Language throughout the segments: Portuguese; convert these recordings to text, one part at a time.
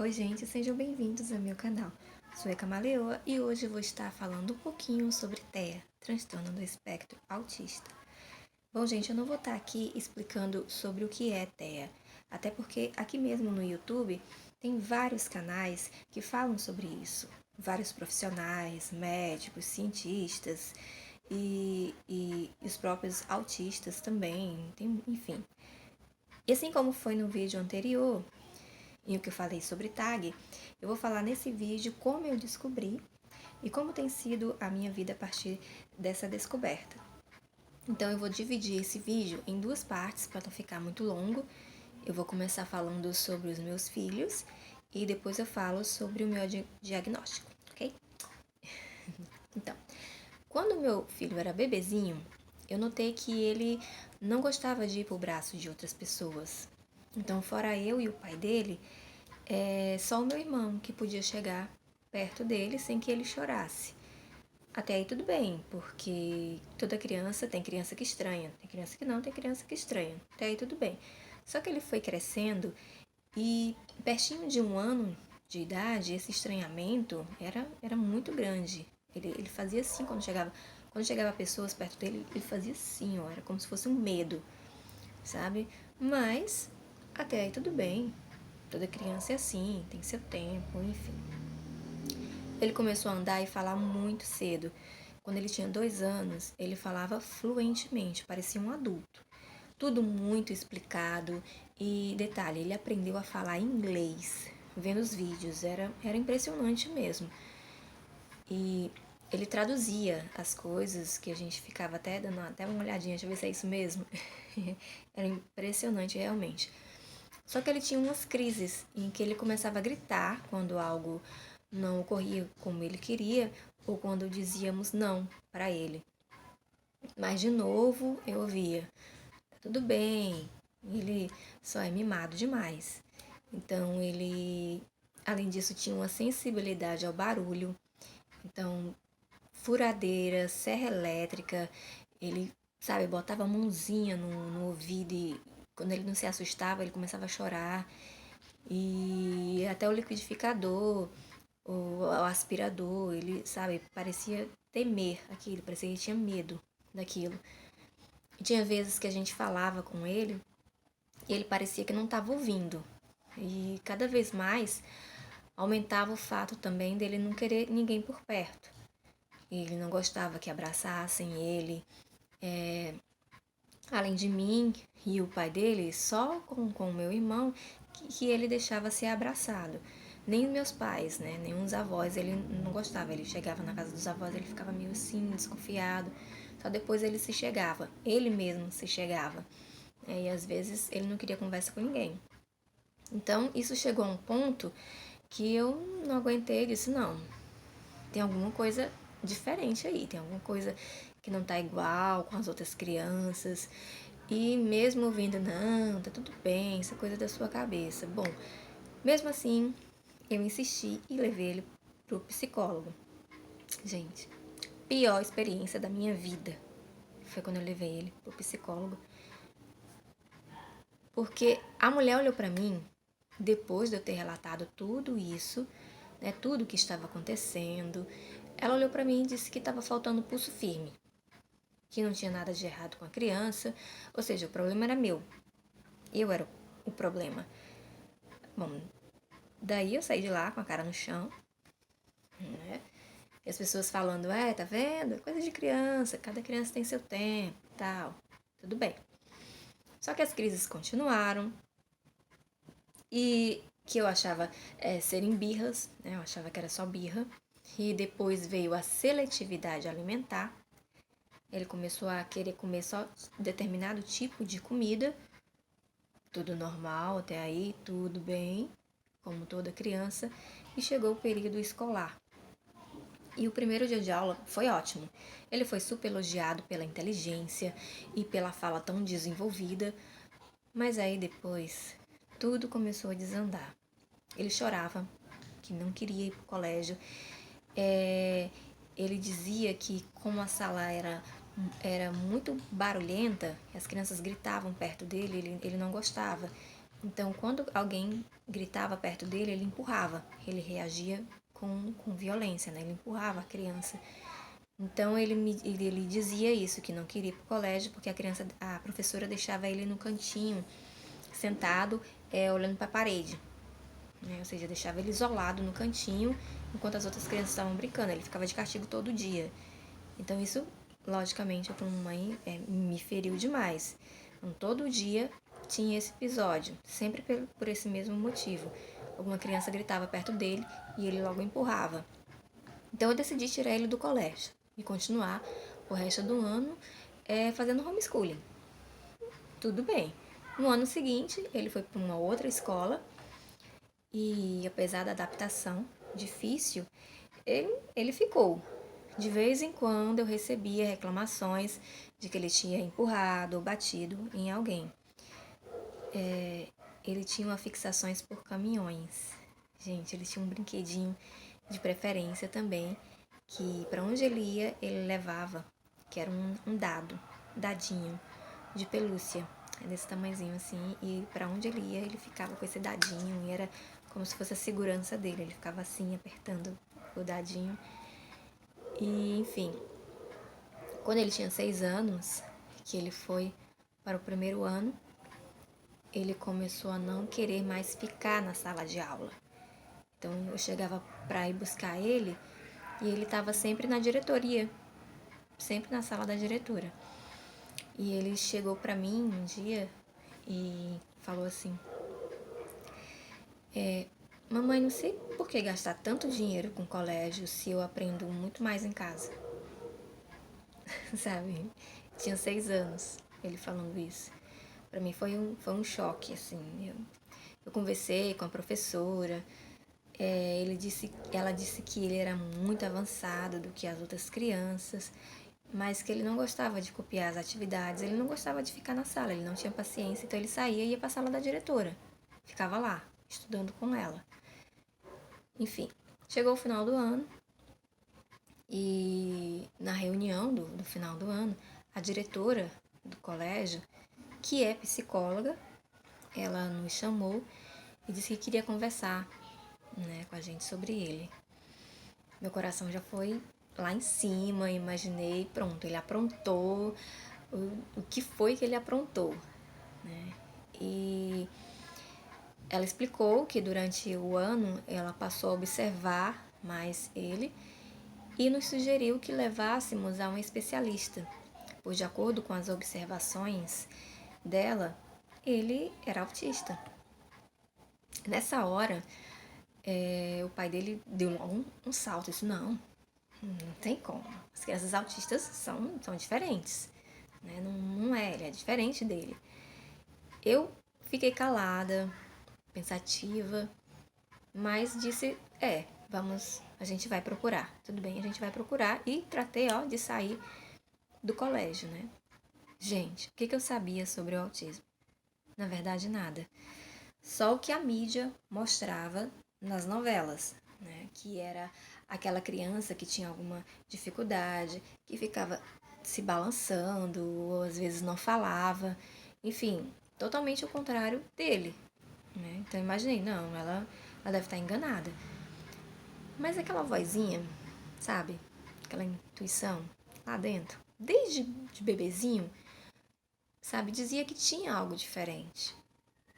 Oi gente, sejam bem-vindos ao meu canal. Sou a Camaleoa e hoje eu vou estar falando um pouquinho sobre TEA, transtorno do espectro autista. Bom gente, eu não vou estar aqui explicando sobre o que é TEA, até porque aqui mesmo no YouTube tem vários canais que falam sobre isso. Vários profissionais, médicos, cientistas e os próprios autistas também, enfim. E assim como foi no vídeo anterior, e o que eu falei sobre tag, eu vou falar nesse vídeo como eu descobri e como tem sido a minha vida a partir dessa descoberta. Então eu vou dividir esse vídeo em duas partes para não ficar muito longo. Eu vou começar falando sobre os meus filhos e depois eu falo sobre o meu diagnóstico, ok? Então, quando meu filho era bebezinho, eu notei que ele não gostava de ir para o braço de outras pessoas. Então, fora eu e o pai dele, só o meu irmão que podia chegar perto dele sem que ele chorasse. Até aí tudo bem, porque toda criança tem criança que estranha, tem criança que não, tem criança que estranha. Até aí tudo bem. Só que ele foi crescendo e pertinho de 1 ano de idade, esse estranhamento era muito grande. Ele fazia assim quando chegava pessoas perto dele, ele fazia assim, ó, era como se fosse um medo, sabe? Mas até aí tudo bem. Toda criança é assim, tem seu tempo, enfim. Ele começou a andar e falar muito cedo. Quando ele tinha 2 anos, ele falava fluentemente, parecia um adulto. Tudo muito explicado. E detalhe, ele aprendeu a falar inglês, vendo os vídeos, era impressionante mesmo. E ele traduzia as coisas que a gente ficava até dando até uma olhadinha, deixa eu ver se é isso mesmo. Era impressionante realmente. Só que ele tinha umas crises em que ele começava a gritar quando algo não ocorria como ele queria ou quando dizíamos não para ele. Mas de novo eu ouvia, tá tudo bem, ele só é mimado demais. Então ele, além disso, tinha uma sensibilidade ao barulho. Então, furadeira, serra elétrica, ele, sabe, botava a mãozinha no ouvido e quando ele não se assustava, ele começava a chorar. E até o liquidificador, o aspirador, ele, sabe, parecia temer aquilo, parecia que ele tinha medo daquilo. E tinha vezes que a gente falava com ele e ele parecia que não estava ouvindo. E cada vez mais aumentava o fato também dele não querer ninguém por perto. Ele não gostava que abraçassem ele. Além de mim e o pai dele, só com o meu irmão que ele deixava ser abraçado. Nem os meus pais, né? Nem os avós, ele não gostava. Ele chegava na casa dos avós, ele ficava meio assim, desconfiado. Só depois ele se chegava. Ele mesmo se chegava. E às vezes ele não queria conversa com ninguém. Então isso chegou a um ponto que eu não aguentei e disse, não, tem alguma coisa diferente aí, tem alguma coisa que não tá igual com as outras crianças. E mesmo ouvindo, não, tá tudo bem, isso é coisa da sua cabeça. Bom, mesmo assim, eu insisti e levei ele pro psicólogo. Gente, pior experiência da minha vida foi quando eu levei ele pro psicólogo. Porque a mulher olhou pra mim, depois de eu ter relatado tudo isso, né, tudo que estava acontecendo, ela olhou pra mim e disse que estava faltando pulso firme, que não tinha nada de errado com a criança, ou seja, o problema era meu. Eu era o problema. Bom, daí eu saí de lá com a cara no chão, né? E as pessoas falando, tá vendo? É coisa de criança, cada criança tem seu tempo, tal. Tudo bem. Só que as crises continuaram e que eu achava serem birras, né? Eu achava que era só birra. E depois veio a seletividade alimentar. Ele começou a querer comer só determinado tipo de comida. Tudo normal, até aí, tudo bem, como toda criança. E chegou o período escolar. E o primeiro dia de aula foi ótimo. Ele foi super elogiado pela inteligência e pela fala tão desenvolvida. Mas aí depois, tudo começou a desandar. Ele chorava, que não queria ir para o colégio. Ele dizia que como a sala era muito barulhenta, as crianças gritavam perto dele, ele não gostava. Então, quando alguém gritava perto dele, ele empurrava. Ele reagia com violência, né? Ele empurrava a criança. Então, ele dizia isso, que não queria ir pro colégio, porque a professora deixava ele no cantinho, sentado, olhando para a parede. Né? Ou seja, deixava ele isolado no cantinho, enquanto as outras crianças estavam brincando. Ele ficava de castigo todo dia. Então, isso, logicamente, eu como mãe, me feriu demais. Então, todo dia tinha esse episódio, sempre por esse mesmo motivo. Alguma criança gritava perto dele e ele logo empurrava. Então eu decidi tirar ele do colégio e continuar o resto do ano fazendo homeschooling. Tudo bem. No ano seguinte, ele foi para uma outra escola e, apesar da adaptação difícil, ele ficou. De vez em quando eu recebia reclamações de que ele tinha empurrado ou batido em alguém. Ele tinha uma fixações por caminhões. Gente, ele tinha um brinquedinho de preferência também, que para onde ele ia, ele levava, que era um dadinho de pelúcia, desse tamanhozinho assim, e para onde ele ia, ele ficava com esse dadinho, e era como se fosse a segurança dele, ele ficava assim, apertando o dadinho. E, enfim, quando ele tinha 6 anos, que ele foi para o primeiro ano, ele começou a não querer mais ficar na sala de aula. Então eu chegava para ir buscar ele e ele estava sempre na diretoria, sempre na sala da diretora. E ele chegou para mim um dia e falou assim: Mamãe, não sei por que gastar tanto dinheiro com colégio se eu aprendo muito mais em casa. Sabe? Tinha 6 anos ele falando isso. Para mim foi um choque, assim. Eu conversei com a professora. Ela disse que ele era muito avançado do que as outras crianças, mas que ele não gostava de copiar as atividades, ele não gostava de ficar na sala, ele não tinha paciência, então ele saía e ia para a sala da diretora. Ficava lá, estudando com ela. Enfim, chegou o final do ano e na reunião do final do ano, a diretora do colégio, que é psicóloga, ela nos chamou e disse que queria conversar, né, com a gente sobre ele. Meu coração já foi lá em cima, imaginei, pronto, ele aprontou, o que foi que ele aprontou, né? E ela explicou que durante o ano ela passou a observar mais ele e nos sugeriu que levássemos a um especialista, pois de acordo com as observações dela, ele era autista. Nessa hora, o pai dele deu um salto, disse, não tem como. As crianças autistas são diferentes. Né? Não é, ele é diferente dele. Eu fiquei calada, pensativa, mas disse, a gente vai procurar. Tudo bem, a gente vai procurar. E tratei, de sair do colégio, né? Gente, o que eu sabia sobre o autismo? Na verdade, nada. Só o que a mídia mostrava nas novelas, né? Que era aquela criança que tinha alguma dificuldade, que ficava se balançando, ou às vezes não falava. Enfim, totalmente o contrário dele. Né? Então imaginei, não, ela deve estar enganada. Mas aquela vozinha, sabe? Aquela intuição lá dentro, desde de bebezinho, sabe? Dizia que tinha algo diferente.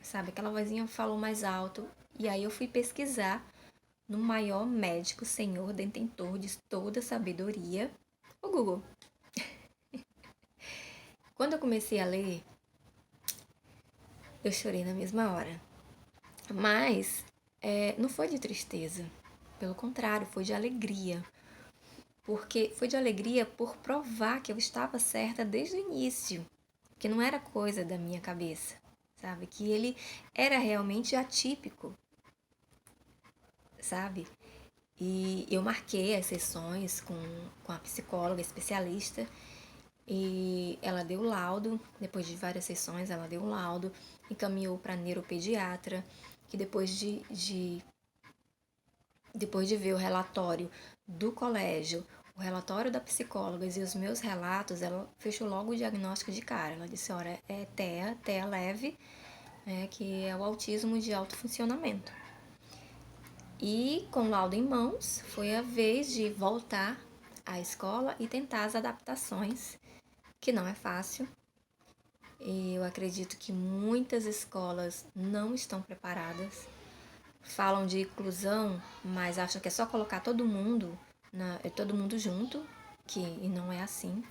Sabe? Aquela vozinha falou mais alto. E aí eu fui pesquisar no maior médico, senhor, detentor de toda sabedoria, o Google. Quando eu comecei a ler, eu chorei na mesma hora. Mas não foi de tristeza. Pelo contrário, foi de alegria. Porque foi de alegria por provar que eu estava certa desde o início. Que não era coisa da minha cabeça, sabe? Que ele era realmente atípico, sabe? E eu marquei as sessões com a psicóloga especialista e ela deu laudo, depois de várias sessões ela deu laudo, encaminhou para neuropediatra, que depois de ver o relatório do colégio, o relatório da psicóloga e os meus relatos, ela fechou logo o diagnóstico de cara. Ela disse, olha, é TEA leve né, que é o autismo de alto funcionamento. E com o laudo em mãos, foi a vez de voltar à escola e tentar as adaptações, que não é fácil. E eu acredito que muitas escolas não estão preparadas. Falam de inclusão, mas acham que é só colocar todo mundo junto, e não é assim.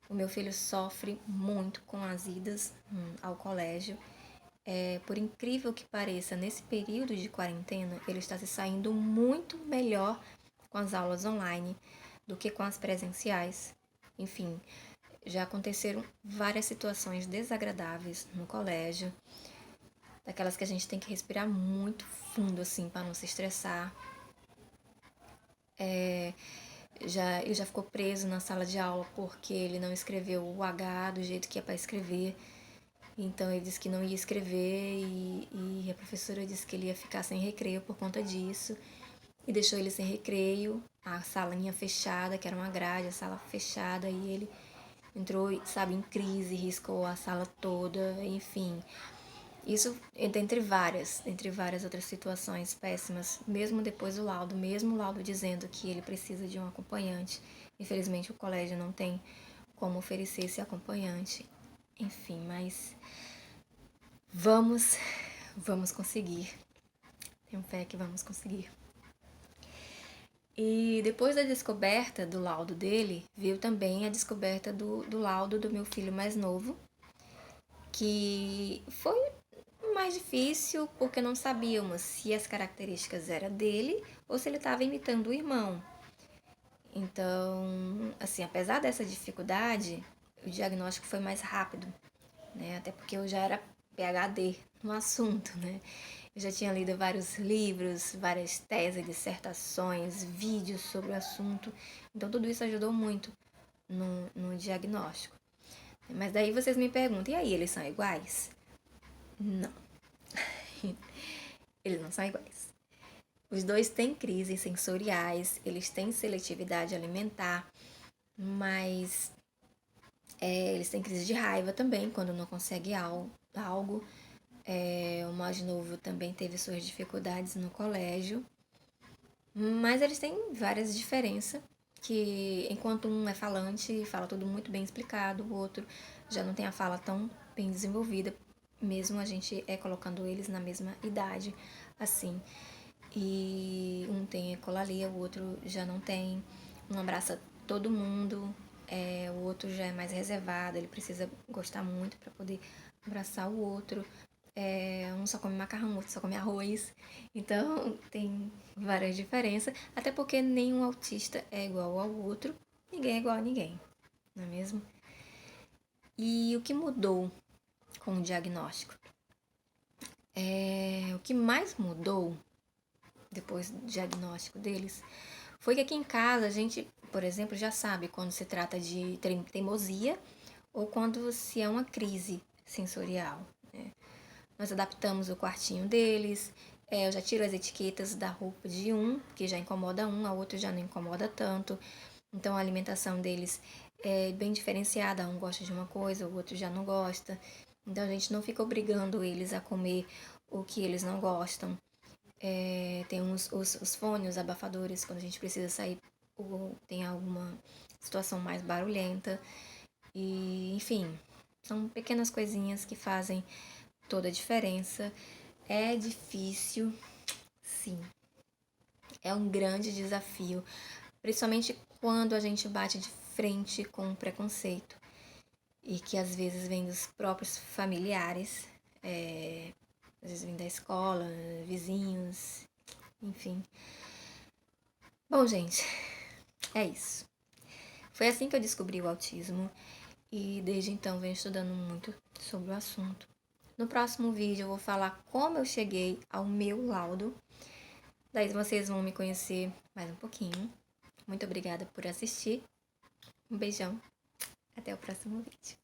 O meu filho sofre muito com as idas ao colégio. Por incrível que pareça, nesse período de quarentena, ele está se saindo muito melhor com as aulas online do que com as presenciais. Enfim, já aconteceram várias situações desagradáveis no colégio, daquelas que a gente tem que respirar muito fundo, assim, para não se estressar. Ele já ficou preso na sala de aula porque ele não escreveu o H do jeito que é para escrever. Então ele disse que não ia escrever e a professora disse que ele ia ficar sem recreio por conta disso. E deixou ele sem recreio, a salinha fechada, que era uma grade, a sala fechada, e ele entrou, sabe, em crise, riscou a sala toda, enfim. Isso entre várias outras situações péssimas, mesmo depois do laudo, mesmo o laudo dizendo que ele precisa de um acompanhante. Infelizmente o colégio não tem como oferecer esse acompanhante. Enfim, mas vamos conseguir. Tenho fé que vamos conseguir. E depois da descoberta do laudo dele, veio também a descoberta do laudo do meu filho mais novo, que foi mais difícil porque não sabíamos se as características eram dele ou se ele estava imitando o irmão. Então, assim, apesar dessa dificuldade, o diagnóstico foi mais rápido, né? Até porque eu já era PhD no assunto, né? Eu já tinha lido vários livros, várias teses, dissertações, vídeos sobre o assunto. Então, tudo isso ajudou muito no diagnóstico. Mas daí vocês me perguntam, e aí, eles são iguais? Não. Eles não são iguais. Os dois têm crises sensoriais, eles têm seletividade alimentar, mas eles têm crise de raiva também, quando não conseguem algo. O mais novo também teve suas dificuldades no colégio. Mas eles têm várias diferenças, que enquanto um é falante e fala tudo muito bem explicado, o outro já não tem a fala tão bem desenvolvida, mesmo a gente colocando eles na mesma idade, assim. E um tem ecolalia, o outro já não tem. Um abraça todo mundo, o outro já é mais reservado, ele precisa gostar muito para poder abraçar o outro. Um só come macarrão, outro só come arroz. Então tem várias diferenças. Até porque nenhum autista é igual ao outro. Ninguém é igual a ninguém, não é mesmo? E o que mudou com o diagnóstico? O que mais mudou depois do diagnóstico deles foi que aqui em casa a gente, por exemplo, já sabe quando se trata de teimosia ou quando se é uma crise sensorial, né? Nós adaptamos o quartinho deles. Eu já tiro as etiquetas da roupa de um, que já incomoda um, a outro já não incomoda tanto. Então a alimentação deles é bem diferenciada. Um gosta de uma coisa, o outro já não gosta. Então a gente não fica obrigando eles a comer o que eles não gostam. Tem os fones, os abafadores, quando a gente precisa sair ou tem alguma situação mais barulhenta. E, enfim, são pequenas coisinhas que fazem toda a diferença. É difícil, sim. É um grande desafio, principalmente quando a gente bate de frente com o preconceito e que às vezes vem dos próprios familiares, às vezes vem da escola, vizinhos, enfim. Bom, gente, é isso. Foi assim que eu descobri o autismo e desde então venho estudando muito sobre o assunto. No próximo vídeo eu vou falar como eu cheguei ao meu laudo. Daí vocês vão me conhecer mais um pouquinho. Muito obrigada por assistir. Um beijão. Até o próximo vídeo.